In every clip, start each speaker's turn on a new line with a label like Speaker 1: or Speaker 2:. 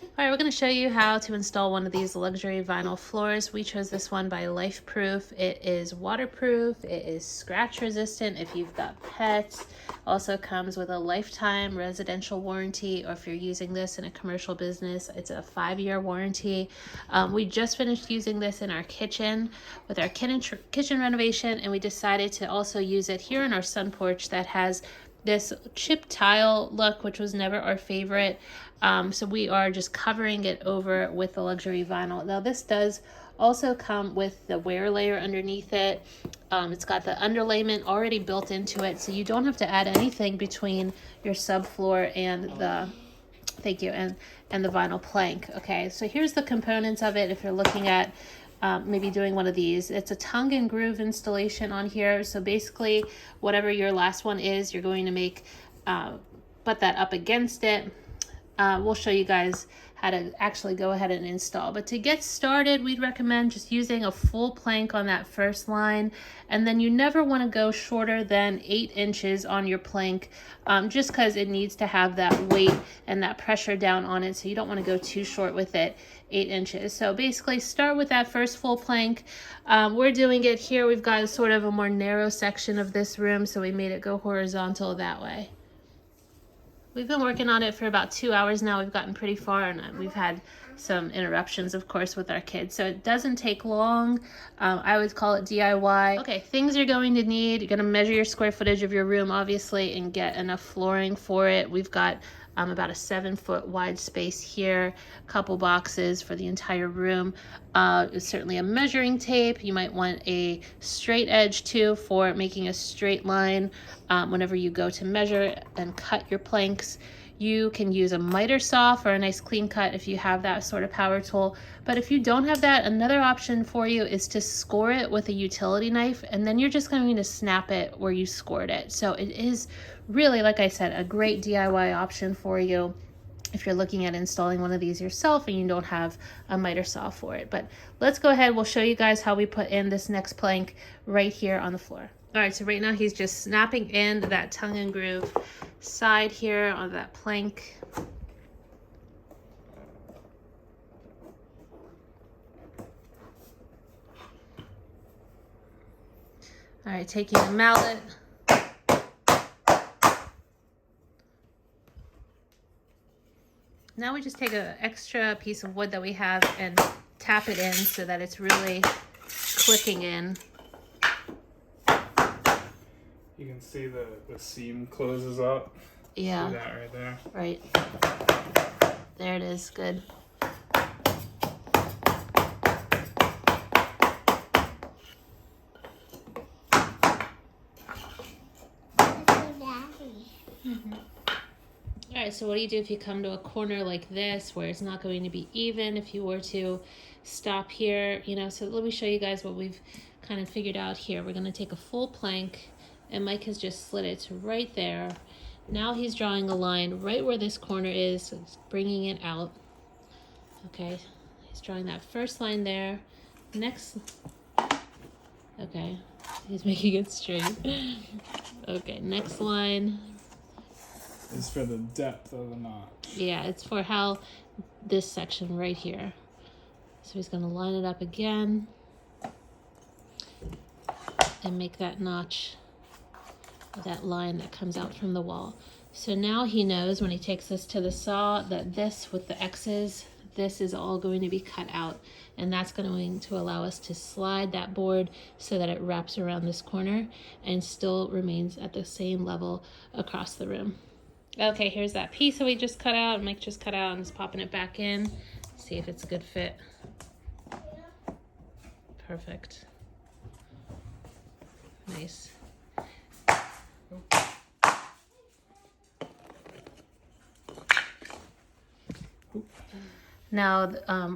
Speaker 1: All right, we're going to show you how to install one of these luxury vinyl floors. We chose this one by LifeProof. It is waterproof, it is scratch resistant if you've got pets. Also comes with a lifetime residential warranty, or if you're using this in a commercial business, it's a 5-year warranty. We just finished using this in our kitchen with our kitchen renovation, and we decided to also use it here in our sun porch that has this chip tile look, which was never our favorite. So we are just covering it over with the luxury vinyl. Now this does also come with the wear layer underneath it. It's got the underlayment already built into it, so you don't have to add anything between your subfloor and the and the vinyl plank. Okay, so here's the components of it if you're looking at maybe doing one of these. It's a tongue and groove installation on here. So basically whatever your last one is, you're going to make put that up against it. We'll show you guys how to actually go ahead and install. But to get started, we'd recommend just using a full plank on that first line. And then you never want to go shorter than 8 inches on your plank, just because it needs to have that weight and that pressure down on it. So you don't want to go too short with it, 8 inches. So basically start with that first full plank. We're doing it here. We've got sort of a more narrow section of this room, so we made it go horizontal that way. We've been working on it for about 2 hours now. We've gotten pretty far, and we've had some interruptions, of course, with our kids. So it doesn't take long. I would call it DIY. Okay, things you're going to need. You're going to measure your square footage of your room, obviously, and get enough flooring for it. We've got about a 7-foot wide space here, a couple boxes for the entire room. Certainly a measuring tape. You might want a straight edge too for making a straight line whenever you go to measure and cut your planks. You can use a miter saw for a nice clean cut if you have that sort of power tool. But if you don't have that, another option for you is to score it with a utility knife, and then you're just going to snap it where you scored it. So it is really, like I said, a great DIY option for you if you're looking at installing one of these yourself and you don't have a miter saw for it. But let's go ahead. We'll show you guys how we put in this next plank right here on the floor. All right, so right now he's just snapping in that tongue and groove side here on that plank. All right, taking a mallet. Now we just take an extra piece of wood that we have and tap it in so that it's really clicking in.
Speaker 2: You can see the seam closes up.
Speaker 1: Yeah.
Speaker 2: See that right there?
Speaker 1: Right. There it is. Good. All right, so what do you do if you come to a corner like this where it's not going to be even if you were to stop here, you know? So let me show you guys what we've kind of figured out here. We're going to take a full plank, and Mike has just slid it to right there. Now he's drawing a line right where this corner is, so he's bringing it out. Okay, he's drawing that first line there. Next, okay, he's making it straight. Okay, next line.
Speaker 2: It's for the depth of the notch.
Speaker 1: Yeah, it's for how this section right here. So he's going to line it up again and make that notch, that line that comes out from the wall. So now he knows when he takes this to the saw that this with the X's, this is all going to be cut out, and that's going to allow us to slide that board so that it wraps around this corner and still remains at the same level across the room. Okay, here's that piece that we just cut out. Mike just cut out and is popping it back in. See if it's a good fit. Perfect. Nice. Now,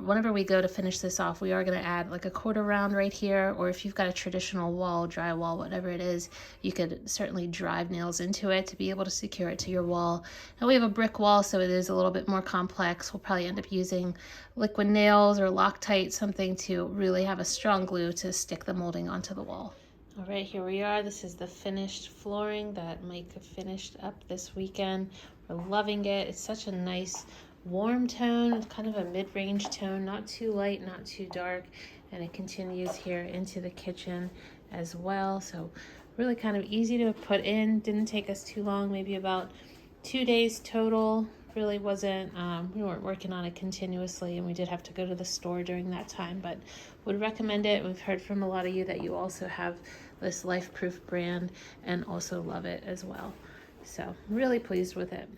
Speaker 1: whenever we go to finish this off, we are going to add like a quarter round right here, or if you've got a traditional wall, drywall, whatever it is, you could certainly drive nails into it to be able to secure it to your wall. Now we have a brick wall, so it is a little bit more complex. We'll probably end up using liquid nails or Loctite, something to really have a strong glue to stick the molding onto the wall. All right, here we are. This is the finished flooring that Mike finished up this weekend. We're loving it. It's such a nice warm tone, kind of a mid-range tone, not too light, not too dark, and it continues here into the kitchen as well. So really kind of easy to put in, didn't take us too long, maybe about 2 days total. Really wasn't, we weren't working on it continuously, and we did have to go to the store during that time, but would recommend it. We've heard from a lot of you that you also have this LifeProof brand and also love it as well. So really pleased with it.